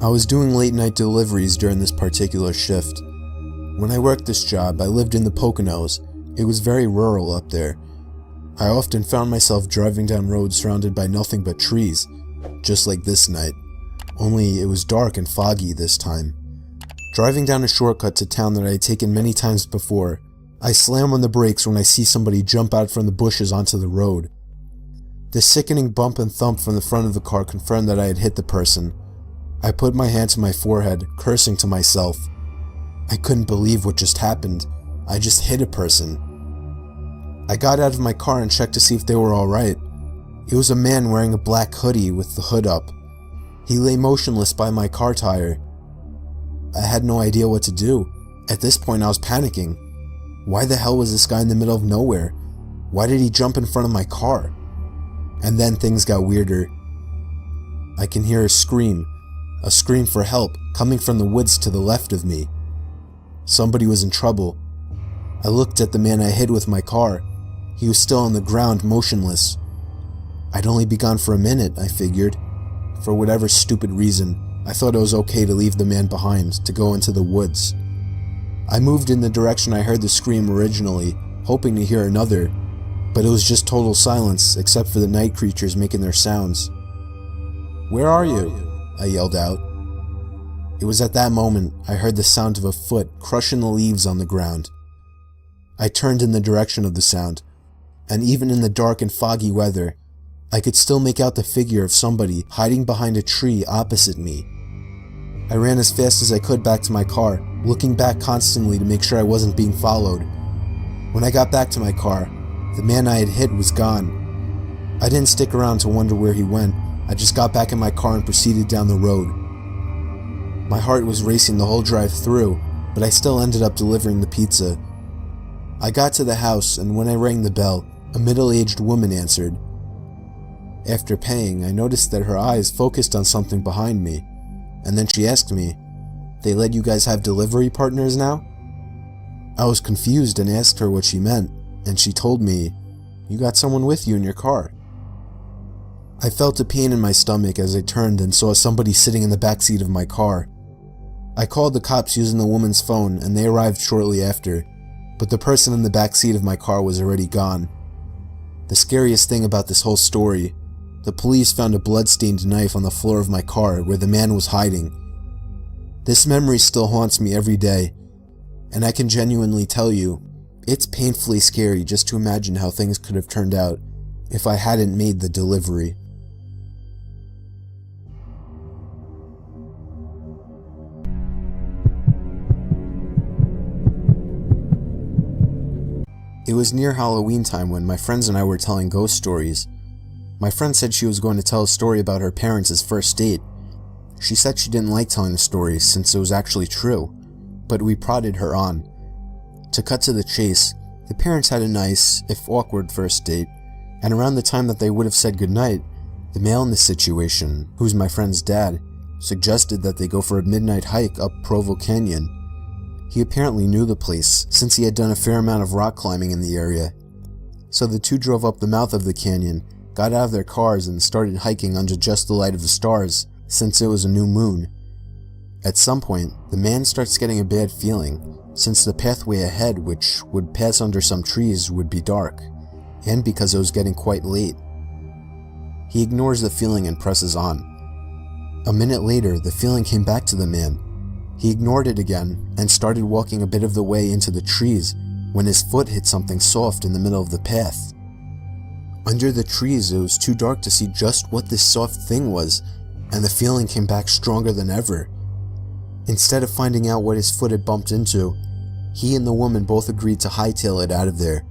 I was doing late night deliveries during this particular shift. When I worked this job, I lived in the Poconos. It was very rural up there. I often found myself driving down roads surrounded by nothing but trees, just like this night. Only it was dark and foggy this time. Driving down a shortcut to town that I had taken many times before, I slam on the brakes when I see somebody jump out from the bushes onto the road. The sickening bump and thump from the front of the car confirmed that I had hit the person. I put my hand to my forehead, cursing to myself. I couldn't believe what just happened. I just hit a person. I got out of my car and checked to see if they were alright. It was a man wearing a black hoodie with the hood up. He lay motionless by my car tire. I had no idea what to do. At this point I was panicking. Why the hell was this guy in the middle of nowhere? Why did he jump in front of my car? And then things got weirder. I can hear a scream for help, coming from the woods to the left of me. Somebody was in trouble. I looked at the man I hit with my car. He was still on the ground, motionless. I'd only been gone for a minute, I figured. For whatever stupid reason, I thought it was okay to leave the man behind, to go into the woods. I moved in the direction I heard the scream originally, hoping to hear another, but it was just total silence, except for the night creatures making their sounds. "Where are you?" I yelled out. It was at that moment I heard the sound of a foot crushing the leaves on the ground. I turned in the direction of the sound, and even in the dark and foggy weather, I could still make out the figure of somebody hiding behind a tree opposite me. I ran as fast as I could back to my car, looking back constantly to make sure I wasn't being followed. When I got back to my car, the man I had hit was gone. I didn't stick around to wonder where he went. I just got back in my car and proceeded down the road. My heart was racing the whole drive through, but I still ended up delivering the pizza. I got to the house, and when I rang the bell, a middle-aged woman answered. After paying, I noticed that her eyes focused on something behind me, and then she asked me, "They let you guys have delivery partners now?" I was confused and asked her what she meant, and she told me, "You got someone with you in your car." I felt a pain in my stomach as I turned and saw somebody sitting in the backseat of my car. I called the cops using the woman's phone, and they arrived shortly after, but the person in the backseat of my car was already gone. The scariest thing about this whole story, the police found a blood-stained knife on the floor of my car where the man was hiding. This memory still haunts me every day, and I can genuinely tell you, it's painfully scary just to imagine how things could have turned out if I hadn't made the delivery. It was near Halloween time when my friends and I were telling ghost stories. My friend said she was going to tell a story about her parents' first date. She said she didn't like telling the stories since it was actually true, but we prodded her on. To cut to the chase, the parents had a nice, if awkward, first date, and around the time that they would have said goodnight, the male in the situation, who's my friend's dad, suggested that they go for a midnight hike up Provo Canyon. He apparently knew the place, since he had done a fair amount of rock climbing in the area. So the two drove up the mouth of the canyon, got out of their cars, and started hiking under just the light of the stars, since it was a new moon. At some point, the man starts getting a bad feeling, since the pathway ahead, which would pass under some trees, would be dark, and because it was getting quite late. He ignores the feeling and presses on. A minute later, the feeling came back to the man. He ignored it again, and started walking a bit of the way into the trees, when his foot hit something soft in the middle of the path. Under the trees, it was too dark to see just what this soft thing was, and the feeling came back stronger than ever. Instead of finding out what his foot had bumped into, he and the woman both agreed to hightail it out of there.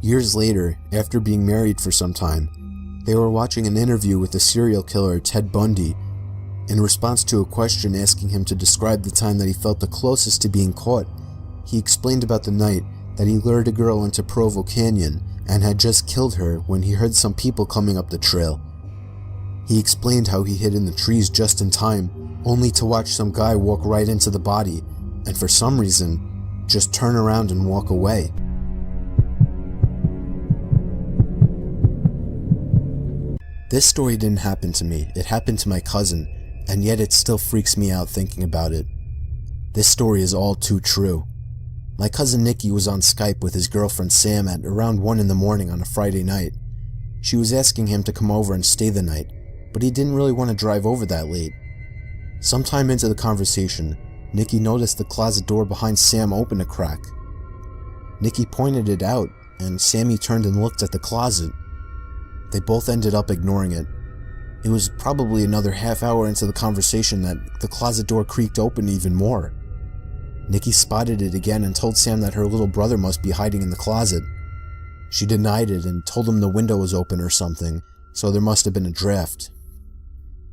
Years later, after being married for some time, they were watching an interview with the serial killer Ted Bundy. In response to a question asking him to describe the time that he felt the closest to being caught, he explained about the night that he lured a girl into Provo Canyon and had just killed her when he heard some people coming up the trail. He explained how he hid in the trees just in time, only to watch some guy walk right into the body, and for some reason, just turn around and walk away. This story didn't happen to me, it happened to my cousin, and yet it still freaks me out thinking about it. This story is all too true. My cousin Nicky was on Skype with his girlfriend Sam at around 1 in the morning on a Friday night. She was asking him to come over and stay the night, but he didn't really want to drive over that late. Sometime into the conversation, Nicky noticed the closet door behind Sam open a crack. Nicky pointed it out, and Sammy turned and looked at the closet. They both ended up ignoring it. It was probably another half hour into the conversation that the closet door creaked open even more. Nicky spotted it again and told Sam that her little brother must be hiding in the closet. She denied it and told him the window was open or something, so there must have been a draft.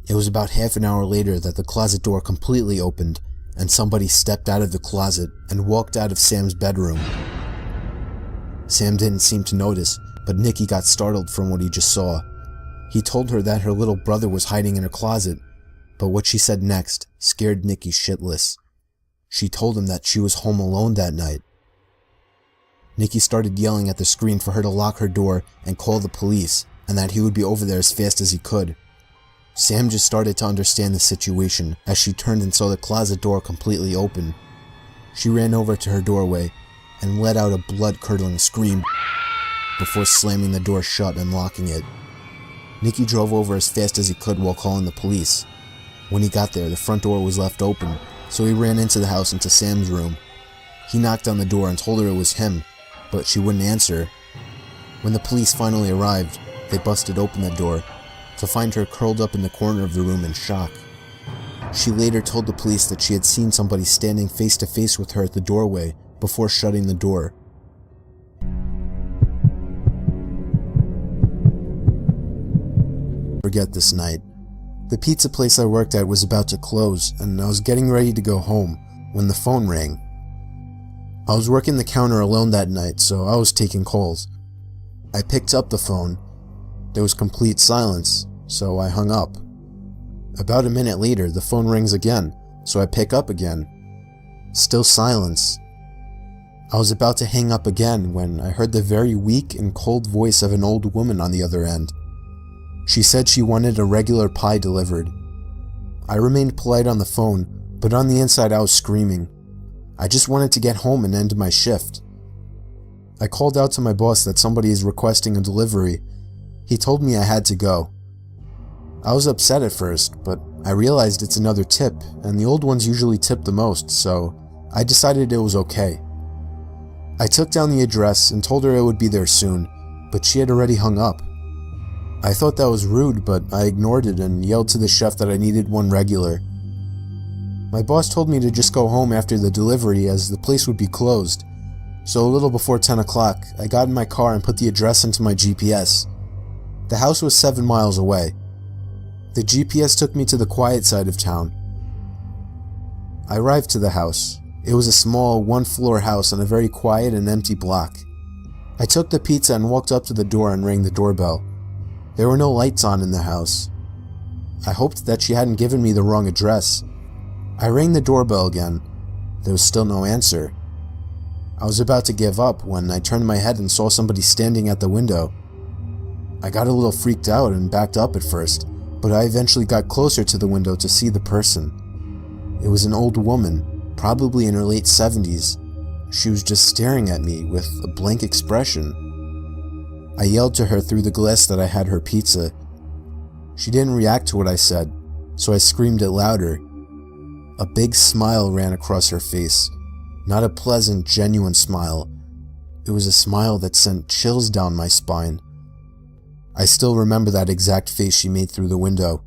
It was about half an hour later that the closet door completely opened and somebody stepped out of the closet and walked out of Sam's bedroom. Sam didn't seem to notice, but Nicky got startled from what he just saw. He told her that her little brother was hiding in her closet, but what she said next scared Nicky shitless. She told him that she was home alone that night. Nicky started yelling at the screen for her to lock her door and call the police, and that he would be over there as fast as he could. Sam just started to understand the situation as she turned and saw the closet door completely open. She ran over to her doorway and let out a blood-curdling scream before slamming the door shut and locking it. Nicky drove over as fast as he could while calling the police. When he got there, the front door was left open, so he ran into the house into Sam's room. He knocked on the door and told her it was him, but she wouldn't answer. When the police finally arrived, they busted open the door to find her curled up in the corner of the room in shock. She later told the police that she had seen somebody standing face to face with her at the doorway before shutting the door. Forget this night. The pizza place I worked at was about to close, and I was getting ready to go home when the phone rang. I was working the counter alone that night, so I was taking calls. I picked up the phone. There was complete silence, so I hung up. About a minute later, the phone rings again, so I pick up again. Still silence. I was about to hang up again when I heard the very weak and cold voice of an old woman on the other end. She said she wanted a regular pie delivered. I remained polite on the phone, but on the inside I was screaming. I just wanted to get home and end my shift. I called out to my boss that somebody is requesting a delivery. He told me I had to go. I was upset at first, but I realized it's another tip, and the old ones usually tip the most, so I decided it was okay. I took down the address and told her I would be there soon, but she had already hung up. I thought that was rude, but I ignored it and yelled to the chef that I needed one regular. My boss told me to just go home after the delivery as the place would be closed, so a little before 10 o'clock, I got in my car and put the address into my GPS. The house was 7 miles away. The GPS took me to the quiet side of town. I arrived to the house. It was a small, one-floor house on a very quiet and empty block. I took the pizza and walked up to the door and rang the doorbell. There were no lights on in the house. I hoped that she hadn't given me the wrong address. I rang the doorbell again. There was still no answer. I was about to give up when I turned my head and saw somebody standing at the window. I got a little freaked out and backed up at first, but I eventually got closer to the window to see the person. It was an old woman, probably in her late 70s. She was just staring at me with a blank expression. I yelled to her through the glass that I had her pizza. She didn't react to what I said, so I screamed it louder. A big smile ran across her face. Not a pleasant, genuine smile. It was a smile that sent chills down my spine. I still remember that exact face she made through the window.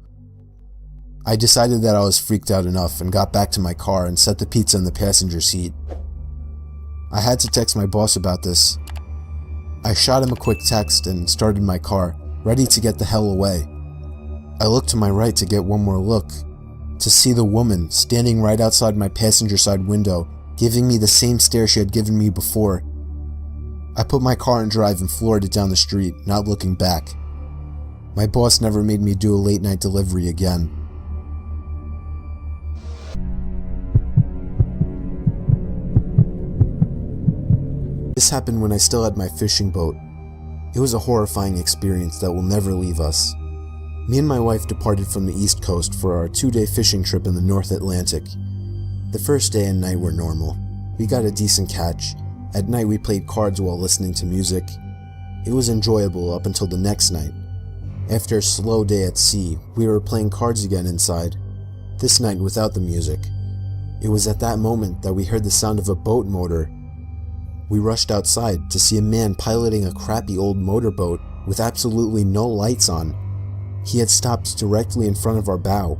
I decided that I was freaked out enough and got back to my car and set the pizza in the passenger seat. I had to text my boss about this. I shot him a quick text and started my car, ready to get the hell away. I looked to my right to get one more look, to see the woman standing right outside my passenger side window, giving me the same stare she had given me before. I put my car in drive and floored it down the street, not looking back. My boss never made me do a late night delivery again. This happened when I still had my fishing boat. It was a horrifying experience that will never leave us. Me and my wife departed from the East Coast for our 2-day fishing trip in the North Atlantic. The first day and night were normal. We got a decent catch. At night we played cards while listening to music. It was enjoyable up until the next night. After a slow day at sea, we were playing cards again inside, this night without the music. It was at that moment that we heard the sound of a boat motor. We rushed outside to see a man piloting a crappy old motorboat with absolutely no lights on. He had stopped directly in front of our bow.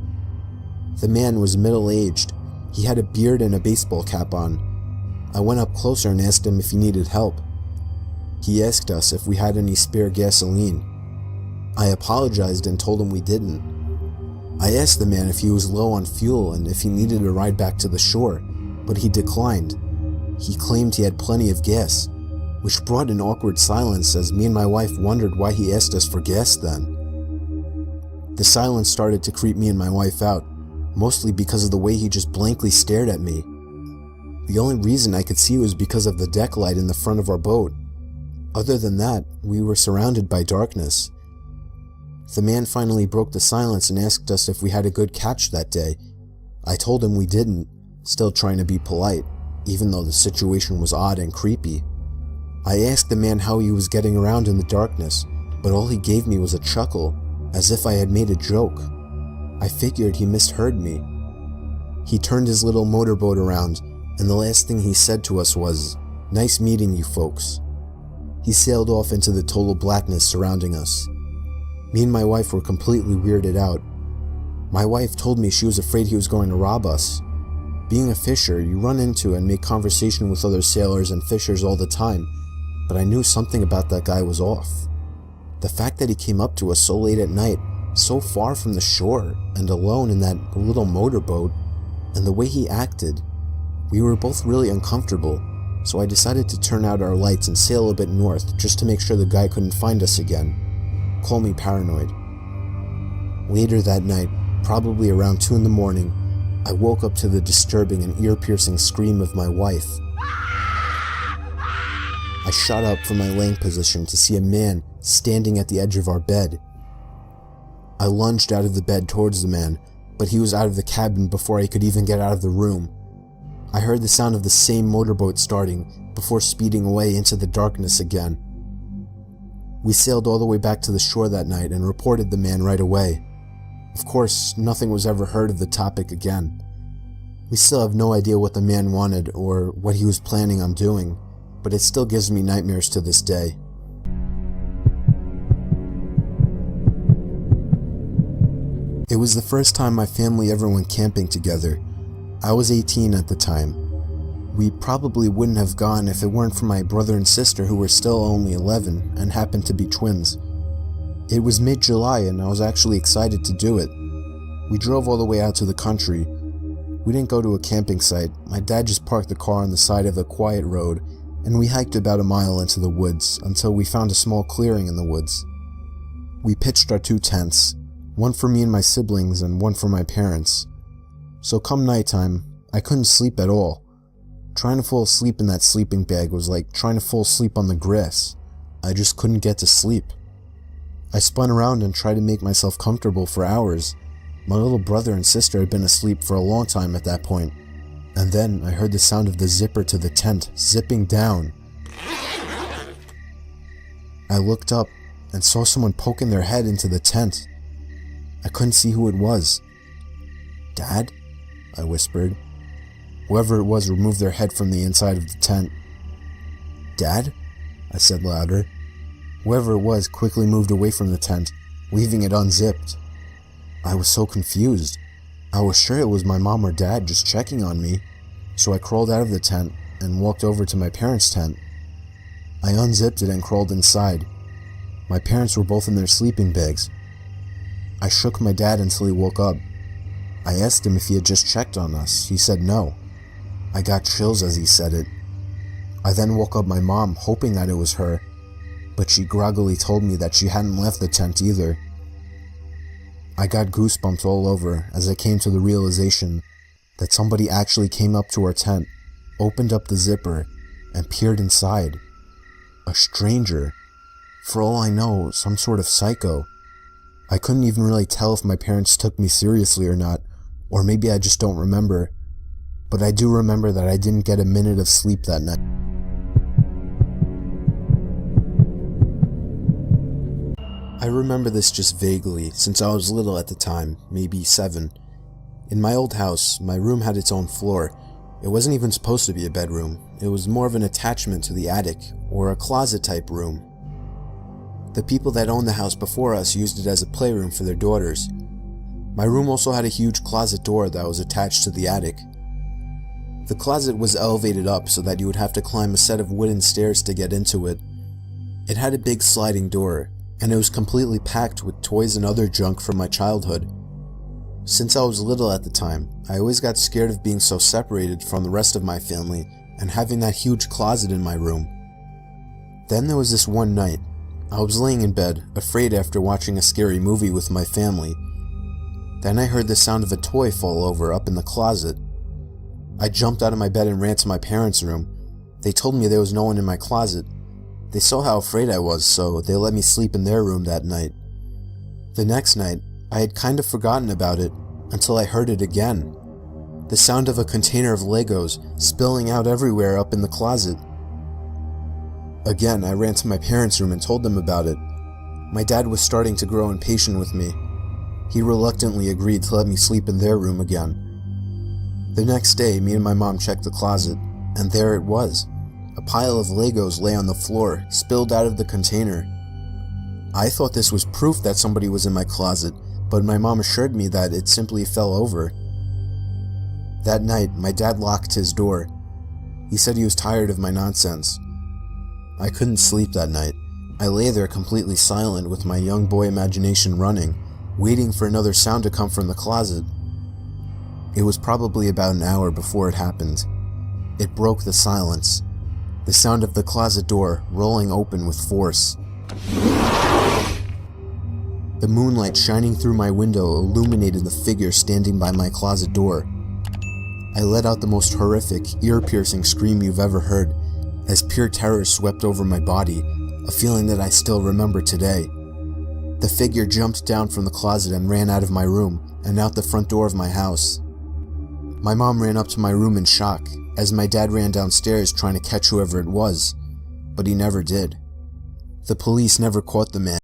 The man was middle-aged. He had a beard and a baseball cap on. I went up closer and asked him if he needed help. He asked us if we had any spare gasoline. I apologized and told him we didn't. I asked the man if he was low on fuel and if he needed a ride back to the shore, but he declined. He claimed he had plenty of gas, which brought an awkward silence as me and my wife wondered why he asked us for gas then. The silence started to creep me and my wife out, mostly because of the way he just blankly stared at me. The only reason I could see was because of the deck light in the front of our boat. Other than that, we were surrounded by darkness. The man finally broke the silence and asked us if we had a good catch that day. I told him we didn't, still trying to be polite, even though the situation was odd and creepy. I asked the man how he was getting around in the darkness, but all he gave me was a chuckle, as if I had made a joke. I figured he misheard me. He turned his little motorboat around, and the last thing he said to us was, "Nice meeting you folks." He sailed off into the total blackness surrounding us. Me and my wife were completely weirded out. My wife told me she was afraid he was going to rob us. Being a fisher, you run into and make conversation with other sailors and fishers all the time, but I knew something about that guy was off. The fact that he came up to us so late at night, so far from the shore, and alone in that little motorboat, and the way he acted, we were both really uncomfortable, so I decided to turn out our lights and sail a bit north just to make sure the guy couldn't find us again. Call me paranoid. Later that night, probably around 2 in the morning, I woke up to the disturbing and ear-piercing scream of my wife. I shot up from my laying position to see a man standing at the edge of our bed. I lunged out of the bed towards the man, but he was out of the cabin before I could even get out of the room. I heard the sound of the same motorboat starting before speeding away into the darkness again. We sailed all the way back to the shore that night and reported the man right away. Of course, nothing was ever heard of the topic again. We still have no idea what the man wanted or what he was planning on doing, but it still gives me nightmares to this day. It was the first time my family ever went camping together. I was 18 at the time. We probably wouldn't have gone if it weren't for my brother and sister who were still only 11 and happened to be twins. It was mid-July and I was actually excited to do it. We drove all the way out to the country. We didn't go to a camping site. My dad just parked the car on the side of a quiet road and we hiked about a mile into the woods until we found a small clearing in the woods. We pitched our 2 tents, one for me and my siblings and one for my parents. So come nighttime, I couldn't sleep at all. Trying to fall asleep in that sleeping bag was like trying to fall asleep on the grass. I just couldn't get to sleep. I spun around and tried to make myself comfortable for hours. My little brother and sister had been asleep for a long time at that point. And then I heard the sound of the zipper to the tent zipping down. I looked up and saw someone poking their head into the tent. I couldn't see who it was. "Dad?" I whispered. Whoever it was removed their head from the inside of the tent. "Dad?" I said louder. Whoever it was quickly moved away from the tent, leaving it unzipped. I was so confused. I was sure it was my mom or dad just checking on me, so I crawled out of the tent and walked over to my parents' tent. I unzipped it and crawled inside. My parents were both in their sleeping bags. I shook my dad until he woke up. I asked him if he had just checked on us. He said no. I got chills as he said it. I then woke up my mom, hoping that it was her, but she groggily told me that she hadn't left the tent either. I got goosebumps all over as I came to the realization that somebody actually came up to our tent, opened up the zipper, and peered inside. A stranger. For all I know, some sort of psycho. I couldn't even really tell if my parents took me seriously or not, or maybe I just don't remember. But I do remember that I didn't get a minute of sleep that night. I remember this just vaguely, since I was little at the time, maybe 7. In my old house, my room had its own floor. It wasn't even supposed to be a bedroom. It was more of an attachment to the attic, or a closet-type room. The people that owned the house before us used it as a playroom for their daughters. My room also had a huge closet door that was attached to the attic. The closet was elevated up so that you would have to climb a set of wooden stairs to get into it. It had a big sliding door, and it was completely packed with toys and other junk from my childhood. Since I was little at the time, I always got scared of being so separated from the rest of my family and having that huge closet in my room. Then there was this one night. I was laying in bed, afraid after watching a scary movie with my family. Then I heard the sound of a toy fall over up in the closet. I jumped out of my bed and ran to my parents' room. They told me there was no one in my closet. They saw how afraid I was, so they let me sleep in their room that night. The next night, I had kind of forgotten about it until I heard it again. The sound of a container of Legos spilling out everywhere up in the closet. Again, I ran to my parents' room and told them about it. My dad was starting to grow impatient with me. He reluctantly agreed to let me sleep in their room again. The next day, me and my mom checked the closet, and there it was. A pile of Legos lay on the floor, spilled out of the container. I thought this was proof that somebody was in my closet, but my mom assured me that it simply fell over. That night, my dad locked his door. He said he was tired of my nonsense. I couldn't sleep that night. I lay there completely silent with my young boy imagination running, waiting for another sound to come from the closet. It was probably about an hour before it happened. It broke the silence. The sound of the closet door rolling open with force. The moonlight shining through my window illuminated the figure standing by my closet door. I let out the most horrific, ear-piercing scream you've ever heard, as pure terror swept over my body, a feeling that I still remember today. The figure jumped down from the closet and ran out of my room and out the front door of my house. My mom ran up to my room in shock, as my dad ran downstairs trying to catch whoever it was, but he never did. The police never caught the man.